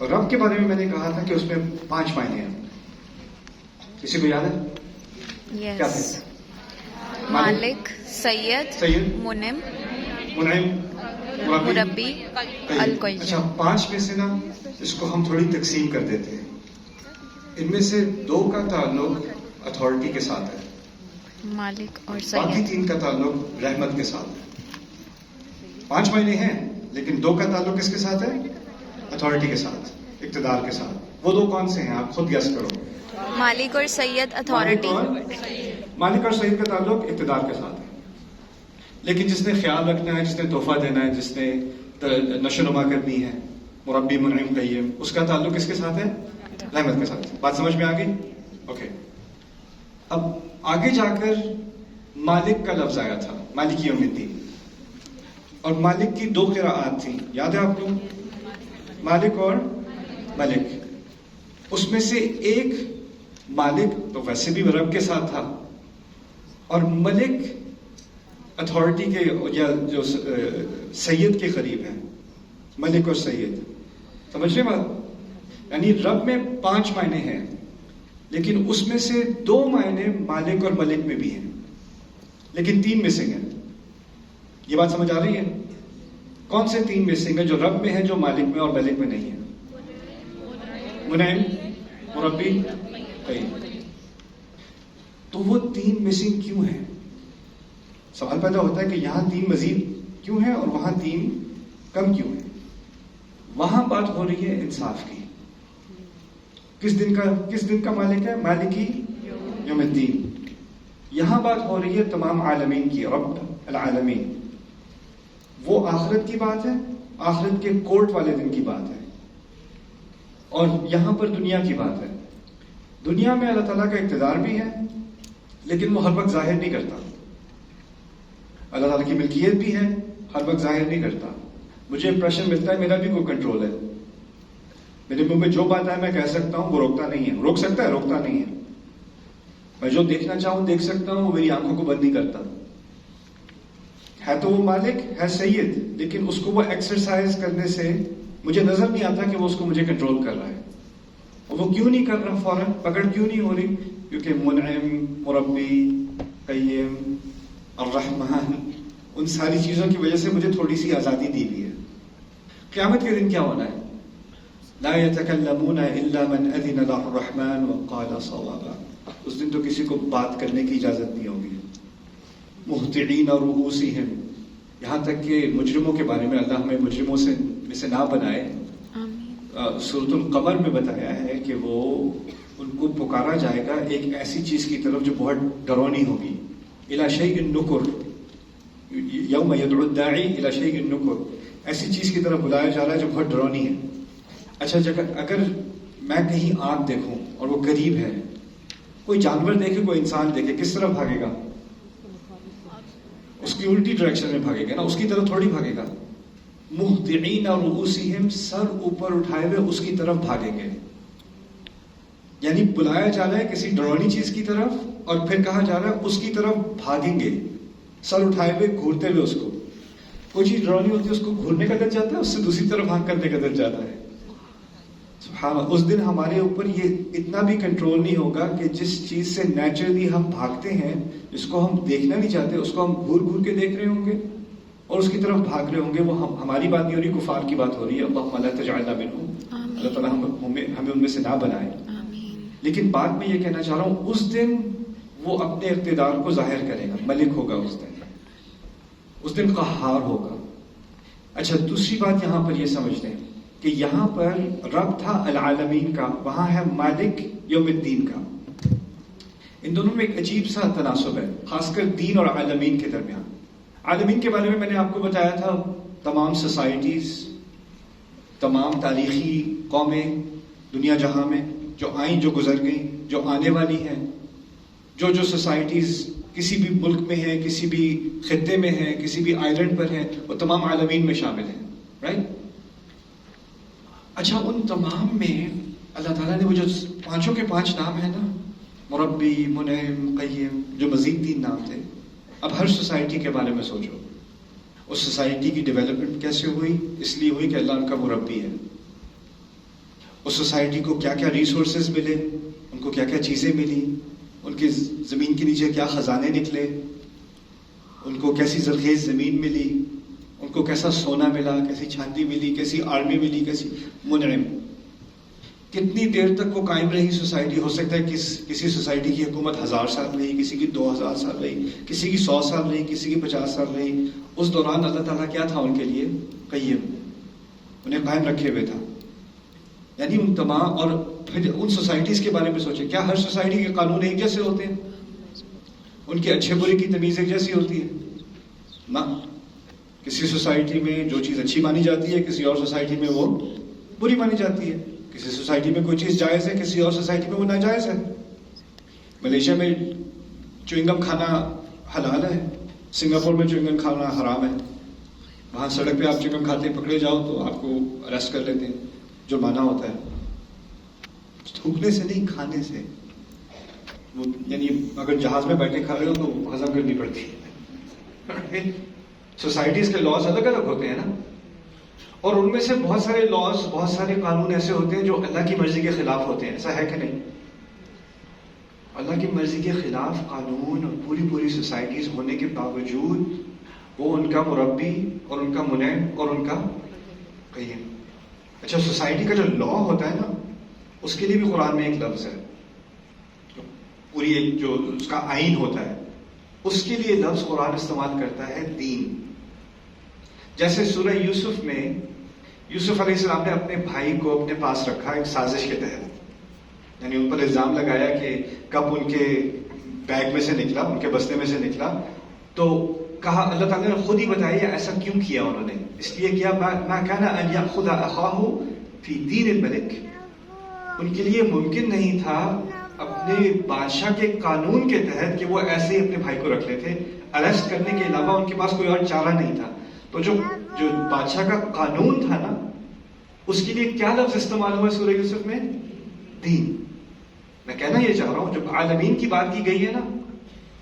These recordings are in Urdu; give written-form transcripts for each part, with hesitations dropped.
اور رب کے بارے میں میں نے کہا تھا کہ اس میں 5 معنی ہیں. کسی کو یاد ہے؟ کیا تھے؟ مالک، سید، منعم، مربی، القیم. اچھا 5 میں سے نا اس کو ہم تھوڑی تقسیم کر دیتے ہیں. ان میں سے 2 کا تعلق اتھارٹی کے ساتھ ہے، مالک اور باقی سید. 3 کا تعلق رحمت کے ساتھ ہے. 5 معنی ہیں لیکن 2 کا تعلق کس کے ساتھ ہے؟ اتھارٹی کے ساتھ، اقتدار کے ساتھ. وہ 2 کون سے ہیں؟ آپ خود گیس کرو. مالک اور سید اتھارٹی. مالک اور سید کا تعلق اقتدار کے ساتھ ہے. لیکن جس نے خیال رکھنا ہے، جس نے تحفہ دینا ہے، جس نے نشو نما کرنی ہے، مربی، منعم، قیم، اس کا تعلق کس کے ساتھ ہے؟ رحمت کے ساتھ. بات سمجھ میں آ گئی؟ اوکے. اب آگے جا کر مالک کا لفظ آیا تھا، مالک یوم الدین. اور مالک کی 2 قراءات تھیں، یاد ہے آپ کو؟ مالک اور ملک. اس میں سے ایک مالک تو ویسے بھی رب کے ساتھ تھا، اور ملک اتھارٹی کے یا جو سید کے قریب ہے. ملک اور سید، سمجھ رہے بات؟ یعنی رب میں 5 معنی ہیں، لیکن اس میں سے 2 معنی مالک اور ملک میں بھی ہیں، لیکن 3 مسنگ ہیں. یہ بات سمجھ آ رہی ہے؟ کون سے 3 مسنگ ہیں جو رب میں ہیں، جو مالک میں اور ملک میں نہیں ہیں؟ منعم، مربی، قیم. تو وہ 3 مسنگ کیوں ہیں؟ سوال پیدا ہوتا ہے کہ یہاں 3 مزید کیوں ہیں اور وہاں 3 کم کیوں ہیں؟ وہاں بات ہو رہی ہے انصاف کی. کس دن کا مالک ہے؟ مالکی یوم الدین. یہاں بات ہو رہی ہے تمام عالمین کی، رب العالمین. وہ آخرت کی بات ہے، آخرت کے کورٹ والے دن کی بات ہے. اور یہاں پر دنیا کی بات ہے. دنیا میں اللہ تعالیٰ کا اقتدار بھی ہے، لیکن وہ ہر وقت ظاہر نہیں کرتا. اللہ تعالیٰ کی ملکیت بھی ہے، ہر وقت ظاہر نہیں کرتا. مجھے امپریشن ملتا ہے میرا بھی کوئی کنٹرول ہے. میرے منہ میں جو بات ہے میں کہہ سکتا ہوں، وہ روکتا نہیں ہے. روک سکتا ہے، روکتا نہیں ہے. میں جو دیکھنا چاہوں دیکھ سکتا ہوں، وہ میری آنکھوں کو بند نہیں کرتا. ہے تو وہ مالک، ہے سید، لیکن اس کو وہ ایکسرسائز کرنے سے مجھے نظر نہیں آتا کہ وہ اس کو مجھے کنٹرول کر رہا ہے. اور وہ کیوں نہیں کر رہا؟ فوراً پکڑ کیوں نہیں ہو رہی؟ کیونکہ منعم، مربی، قیم، الرحمن، ان ساری چیزوں کی وجہ سے مجھے تھوڑی سی آزادی دی ہوئی ہے. قیامت کے دن کیا ہونا ہے؟ لا يتكلمون الا من اذن له الرحمن وقال صوابا. اس دن تو کسی کو بات کرنے کی اجازت نہیں ہوگی. مہطعین رؤوسہم، یہاں تک کہ مجرموں کے بارے میں، اللہ ہمیں مجرموں سے نہ بنائے. سورۃ القمر میں بتایا ہے کہ وہ ان کو پکارا جائے گا ایک ایسی چیز کی طرف جو بہت ڈرونی ہوگی. الی شیء نکر، یوم یدعو الداعی الی شیء نکر، ایسی چیز کی طرف بلایا جا رہا ہے جو بہت ڈرونی ہے. اچھا اگر میں کہیں آگ دیکھوں اور وہ قریب ہے، کوئی جانور دیکھے، کوئی انسان دیکھے، کس طرف بھاگے گا؟ اس کی الٹی ڈائریکشن میں بھاگے گا نا، اس کی طرف تھوڑی بھاگے گا. مہطعین رؤوسہم، سر اوپر اٹھائے ہوئے اس کی طرف بھاگیں گے. یعنی بلایا جا رہا ہے کسی ڈرونی چیز کی طرف، اور پھر کہا جا رہا ہے اس کی طرف بھاگیں گے سر اٹھائے ہوئے، گھورتے ہوئے. اس کو کوئی چیز ڈرونی ہوتی ہے، اس کو گھورنے کا دل جاتا ہے، اس سے دوسری طرف بھاگ کرنے کا دل جاتا ہے. سبحان اللہ. اس دن ہمارے اوپر یہ اتنا بھی کنٹرول نہیں ہوگا کہ جس چیز سے نیچرلی ہم بھاگتے ہیں، جس کو ہم دیکھنا نہیں چاہتے، اس کو ہم گھور گھور کے دیکھ رہے ہوں گے اور اس کی طرف بھاگ رہے ہوں گے. وہ ہماری بات نہیں ہو رہی، کفار کی بات ہو رہی ہے. اللہم لا تجعلنا منہم، اللہ تعالیٰ ہمیں ان میں سے نہ بنائے. لیکن بات میں یہ کہنا چاہ رہا ہوں، اس دن وہ اپنے اقتدار کو ظاہر کرے گا. ملک ہوگا اس دن قہار ہوگا. اچھا دوسری بات یہاں پر یہ سمجھ لیں کہ یہاں پر رب تھا العالمین کا، وہاں ہے مالک یوم الدین کا. ان دونوں میں ایک عجیب سا تناسب ہے، خاص کر دین اور عالمین کے درمیان. عالمین کے بارے میں نے آپ کو بتایا تھا، تمام سوسائٹیز، تمام تاریخی قومیں دنیا جہاں میں جو آئیں، جو گزر گئیں، جو آنے والی ہیں، جو سوسائٹیز کسی بھی ملک میں ہیں، کسی بھی خطے میں ہیں، کسی بھی آئلینڈ پر ہیں، وہ تمام عالمین میں شامل ہیں. رائٹ؟ اچھا ان تمام میں اللہ تعالیٰ نے وہ جو 5 کے 5 نام ہیں نا، مربی، منعم، قیم، جو مزید 3 نام تھے. اب ہر سوسائٹی کے بارے میں سوچو، اس سوسائٹی کی ڈیولپمنٹ کیسے ہوئی؟ اس لیے ہوئی کہ اللہ ان کا مربی ہے. اس سوسائٹی کو کیا کیا ریسورسز ملے، ان کو کیا کیا چیزیں ملی، ان کے زمین کے نیچے کیا خزانے نکلے، ان کو کیسی زرخیز زمین ملی، ان کو کیسا سونا ملا، کیسی چاندی ملی، کیسی آرمی ملی، کیسی منعم، کتنی دیر تک وہ قائم رہی سوسائٹی. ہو سکتا ہے کسی سوسائٹی کی حکومت 1000 سال رہی، کسی کی 2000 سال رہی، کسی کی 100 سال رہی، کسی کی 50 سال رہی. اس دوران اللہ تعالیٰ کیا تھا ان کے لیے؟ قیم، انہیں قائم رکھے ہوئے تھا. یعنی ان تمام، اور پھر ان سوسائٹیز کے بارے میں سوچیں، کیا ہر سوسائٹی کے قانون ایک جیسے ہوتے ہیں؟ ان کے اچھے برے کی تمیز ایک جیسی ہوتی ہے؟ نہ. کسی سوسائٹی میں جو چیز اچھی مانی جاتی ہے، کسی اور سوسائٹی میں وہ بری مانی جاتی ہے. کسی سوسائٹی میں کوئی چیز جائز ہے، کسی اور سوسائٹی میں وہ ناجائز ہے. ملیشیا میں چوئنگم کھانا حلال ہے، سنگاپور میں چوئنگم کھانا حرام ہے. وہاں سڑک پہ آپ چوئنگم کھاتے پکڑے جاؤ تو آپ کو اریسٹ کر لیتے ہیں، جرمانہ ہوتا ہے. تھوکنے سے نہیں، کھانے سے. یعنی اگر جہاز میں بیٹھے کھا رہے ہو تو ہضم کرنی پڑتی ہے. سوسائٹیز کے لاز الگ الگ ہوتے ہیں نا، اور ان میں سے بہت سارے لاز، بہت سارے قانون ایسے ہوتے ہیں جو اللہ کی مرضی کے خلاف ہوتے ہیں. ایسا ہے کہ نہیں؟ اللہ کی مرضی کے خلاف قانون اور پوری سوسائٹیز ہونے کے باوجود وہ ان کا مربی اور ان کا منعم اور ان کا قیم. اچھا، سوسائٹی کا جو لا ہوتا ہے نا، اس کے لیے بھی قرآن میں ایک لفظ ہے. پوری ایک جو اس کا آئین ہوتا ہے، اس کے لیے لفظ قرآن استعمال کرتا ہے دین. جیسے سورہ یوسف میں یوسف علیہ السلام نے اپنے بھائی کو اپنے پاس رکھا ایک سازش کے تحت. یعنی ان پر الزام لگایا کہ کب ان کے بیگ میں سے نکلا، ان کے بستے میں سے نکلا، تو کہا، اللہ تعالیٰ نے خود ہی بتایا ایسا کیوں کیا انہوں نے. اس لیے کیا، ما کان ان یأخذ اخاہ فی دین الملک. ان کے لیے ممکن نہیں تھا اپنے بادشاہ کے قانون کے تحت کہ وہ ایسے ہی اپنے بھائی کو رکھ لیتے. اریسٹ کرنے کے علاوہ ان کے پاس کوئی اور چارہ نہیں تھا. تو جو بادشاہ کا قانون تھا نا، اس کے لیے کیا لفظ استعمال ہوا سورہ یوسف میں؟ دین. میں کہنا یہ چاہ رہا ہوں، جب عالمین کی بات کی گئی ہے نا،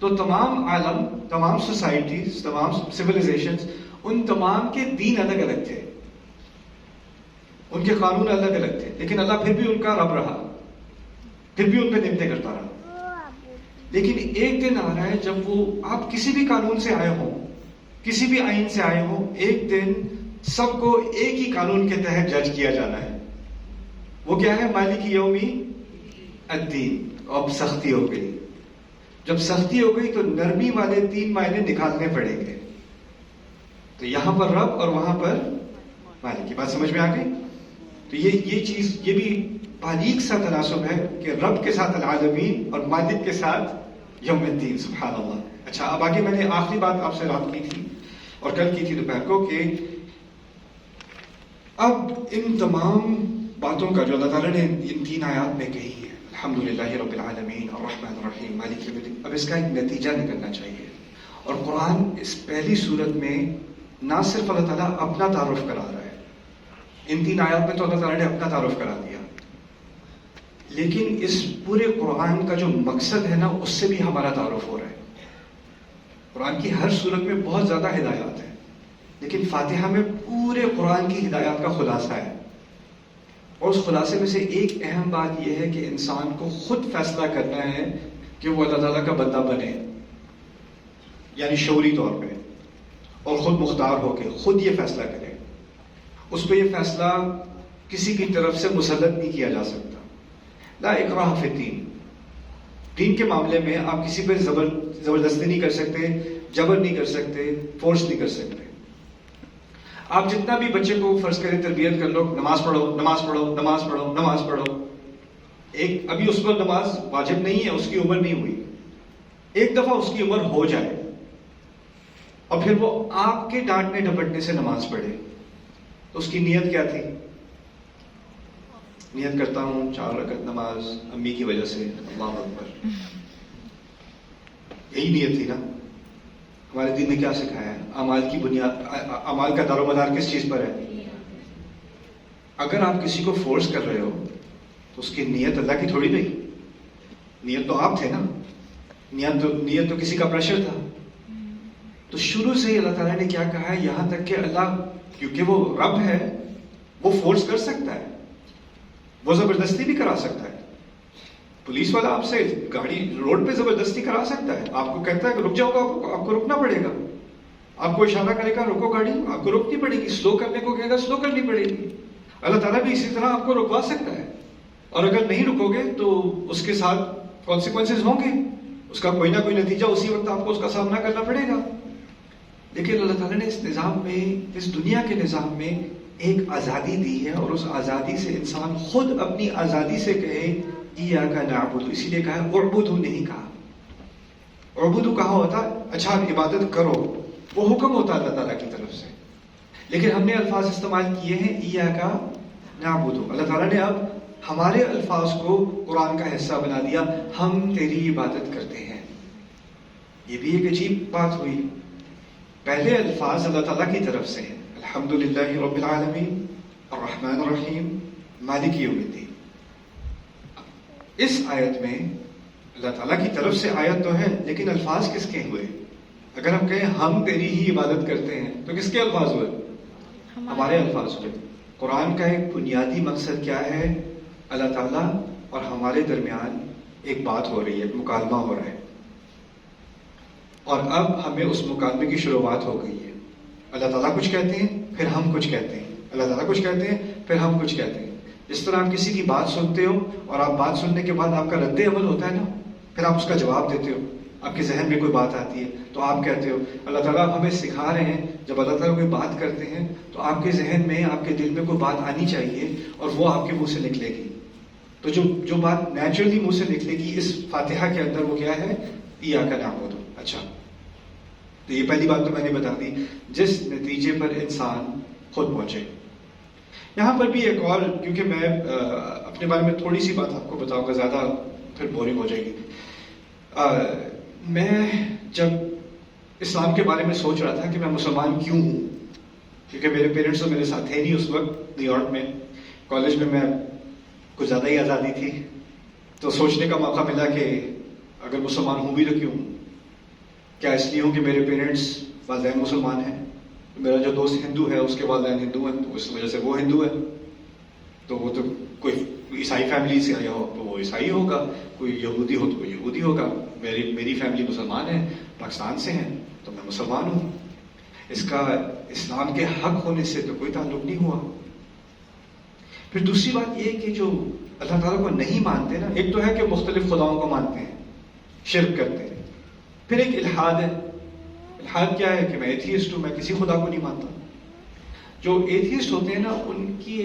تو تمام عالم، تمام سوسائٹیز، تمام سویلائزیشنز، ان تمام کے دین الگ الگ تھے، ان کے قانون الگ الگ تھے، لیکن اللہ پھر بھی ان کا رب رہا، پھر بھی ان پہ نعمتیں کرتا رہا. لیکن ایک دن آ رہا ہے جب وہ، آپ کسی بھی قانون سے آئے ہوں، کسی بھی آئین سے آئے ہوں، ایک دن سب کو ایک ہی قانون کے تحت جج کیا جانا ہے. وہ کیا ہے؟ مالک یومی الدین. اب سختی ہو گئی. جب سختی ہو گئی تو نرمی والے 3 معنی نکالنے پڑیں گے. تو یہاں پر رب اور وہاں پر مالک. کی بات سمجھ میں آ گئی؟ تو یہ چیز، یہ بھی باریک سا تناسب ہے کہ رب کے ساتھ العالمین اور مالک کے ساتھ یوم الدین. سبحان اللہ. اچھا، اب آگے میں نے آخری بات آپ سے رات کی تھی اور کل کی تھی دوپہر کو، کہ اب ان تمام باتوں کا جو اللہ تعالیٰ نے ان 3 آیات میں کہی ہے، الحمدللہ رب العالمین الرحمن الرحیم مالک یوم الدین، اب اس کا ایک نتیجہ نکلنا چاہیے. اور قرآن اس پہلی صورت میں نہ صرف اللہ تعالیٰ اپنا تعارف کرا رہا ہے، ان 3 آیات میں تو اللہ تعالیٰ نے اپنا تعارف کرا دیا، لیکن اس پورے قرآن کا جو مقصد ہے نا، اس سے بھی ہمارا تعارف ہو رہا ہے. قرآن کی ہر صورت میں بہت زیادہ ہدایات ہیں، لیکن فاتحہ میں پورے قرآن کی ہدایات کا خلاصہ ہے. اور اس خلاصے میں سے ایک اہم بات یہ ہے کہ انسان کو خود فیصلہ کرنا ہے کہ وہ اللہ تعالیٰ کا بندہ بنے، یعنی شعوری طور پہ، اور خود مختار ہو کے خود یہ فیصلہ کرے. اس پہ یہ فیصلہ کسی کی طرف سے مسلط نہیں کیا جا سکتا. لا اکراہ فی الدین. دین کے معاملے میں آپ کسی پہ زبردستی نہیں کر سکتے، جبر نہیں کر سکتے، فورس نہیں کر سکتے. آپ جتنا بھی بچے کو فرض کریں تربیت کر لو، نماز پڑھو نماز پڑھو نماز پڑھو نماز پڑھو، ایک ابھی اس پر نماز واجب نہیں ہے، اس کی عمر نہیں ہوئی، ایک دفعہ اس کی عمر ہو جائے اور پھر وہ آپ کے ڈانٹنے ڈپٹنے سے نماز پڑھے، تو اس کی نیت کیا تھی؟ نیت کرتا ہوں 4 رکعت نماز امی کی وجہ سے، اللہ اکبر. یہی نیت تھی نا. ہمارے دین نے کیا سکھایا ہے؟ اعمال کی بنیاد، اعمال کا دار و مدار کس چیز پر ہے؟ اگر آپ کسی کو فورس کر رہے ہو تو اس کی نیت اللہ کی تھوڑی نہیں، نیت تو آپ تھے نا، نیت تو کسی کا پریشر تھا. تو شروع سے ہی اللہ تعالیٰ نے کیا کہا ہے، یہاں تک کہ اللہ، کیونکہ وہ رب ہے، وہ فورس کر سکتا ہے، وہ زبردستی بھی کرا سکتا ہے. پولیس والا آپ سے گاڑی روڈ پہ زبردستی کرا سکتا ہے. آپ کو کہتا ہے کہ رک جاؤ گا، آپ کو رکنا پڑے گا. آپ کو اشارہ کرے گا رکو گاڑی، آپ کو رکنی پڑے گی. سلو کرنے کو کہے گا سلو کرنی پڑے گی. اللہ تعالیٰ بھی اسی طرح آپ کو رکوا سکتا ہے، اور اگر نہیں رکو گے تو اس کے ساتھ کانسیکوینسز ہوں گے. اس کا کوئی نہ کوئی نتیجہ اسی وقت آپ کو اس کا سامنا کرنا پڑے گا. لیکن اللہ تعالیٰ نے اس نظام میں، اس دنیا کے نظام میں ایک آزادی دی ہے، اور اس آزادی سے انسان خود اپنی آزادی سے کہے ایاک نعبد. اسی لیے کہا اعبدوا نہیں کہا. اعبدوا کہا ہوتا اچھا عبادت کرو، وہ حکم ہوتا اللہ تعالیٰ کی طرف سے. لیکن ہم نے الفاظ استعمال کیے ہیں ایاک نعبد. اللہ تعالیٰ نے اب ہمارے الفاظ کو قرآن کا حصہ بنا دیا. ہم تیری عبادت کرتے ہیں. یہ بھی ایک عجیب بات ہوئی. پہلے الفاظ اللہ تعالیٰ کی طرف سے ہیں، الحمدللہ رب العالمین الرحمن الرحیم مالک یوم الدین. اس آیت میں اللہ تعالیٰ کی طرف سے آیت تو ہے، لیکن الفاظ کس کے ہوئے؟ اگر ہم کہیں ہم تیری ہی عبادت کرتے ہیں تو کس کے الفاظ ہوئے؟ ہمارے الفاظ ہوئے. قرآن کا ایک بنیادی مقصد کیا ہے؟ اللہ تعالیٰ اور ہمارے درمیان ایک بات ہو رہی ہے، ایک مکالمہ ہو رہا ہے، اور اب ہمیں اس مکالمے کی شروعات ہو گئی ہے. اللہ تعالیٰ کچھ کہتے ہیں پھر ہم کچھ کہتے ہیں، اللہ تعالیٰ کچھ کہتے ہیں پھر ہم کچھ کہتے ہیں. جس طرح آپ کسی کی بات سنتے ہو اور آپ بات سننے کے بعد آپ کا رد عمل ہوتا ہے نا، پھر آپ اس کا جواب دیتے ہو. آپ کے ذہن میں کوئی بات آتی ہے تو آپ کہتے ہو. اللہ تعالیٰ آپ ہمیں سکھا رہے ہیں جب اللہ تعالیٰ کوئی بات کرتے ہیں تو آپ کے ذہن میں، آپ کے دل میں کوئی بات آنی چاہیے اور وہ آپ کے منہ سے نکلے گی. تو جو بات نیچرلی منہ سے نکلے گی اس فاتحہ کے اندر وہ کیا ہے؟ ایاک نعبد. اچھا، تو یہ پہلی بات تو میں نے بتا دی جس نتیجے پر انسان خود پہنچے. یہاں پر بھی ایک اور، کیونکہ میں اپنے بارے میں تھوڑی سی بات آپ کو بتاؤں گا، زیادہ پھر بورنگ ہو جائے گی. میں جب اسلام کے بارے میں سوچ رہا تھا کہ میں مسلمان کیوں ہوں، کیونکہ میرے پیرنٹس تو میرے ساتھ تھے نہیں اس وقت نیو یارک میں. کالج میں کچھ زیادہ ہی آزادی تھی، تو سوچنے کا موقع ملا کہ اگر مسلمان ہوں بھی تو کیوں؟ کیا اس لیے ہوں کہ میرے پیرنٹس والدین مسلمان ہیں؟ میرا جو دوست ہندو ہے اس کے والدین ہندو ہیں، تو اس وجہ سے وہ ہندو ہے. تو وہ تو کوئی عیسائی فیملی سے آیا ہو تو وہ عیسائی ہوگا، کوئی یہودی ہو تو وہ یہودی ہوگا. میری فیملی مسلمان ہے، پاکستان سے ہیں، تو میں مسلمان ہوں. اس کا اسلام کے حق ہونے سے تو کوئی تعلق نہیں ہوا. پھر دوسری بات یہ کہ جو اللہ تعالیٰ کو نہیں مانتے نا، ایک تو ہے کہ مختلف خداؤں کو مانتے ہیں، شرک کرتے ہیں. پھر ایک الحاد ہے. الحاد کیا ہے؟ کہ میں ایتھیسٹ ہوں، میں کسی خدا کو نہیں مانتا. جو ایتھیسٹ ہوتے ہیں نا، ان کی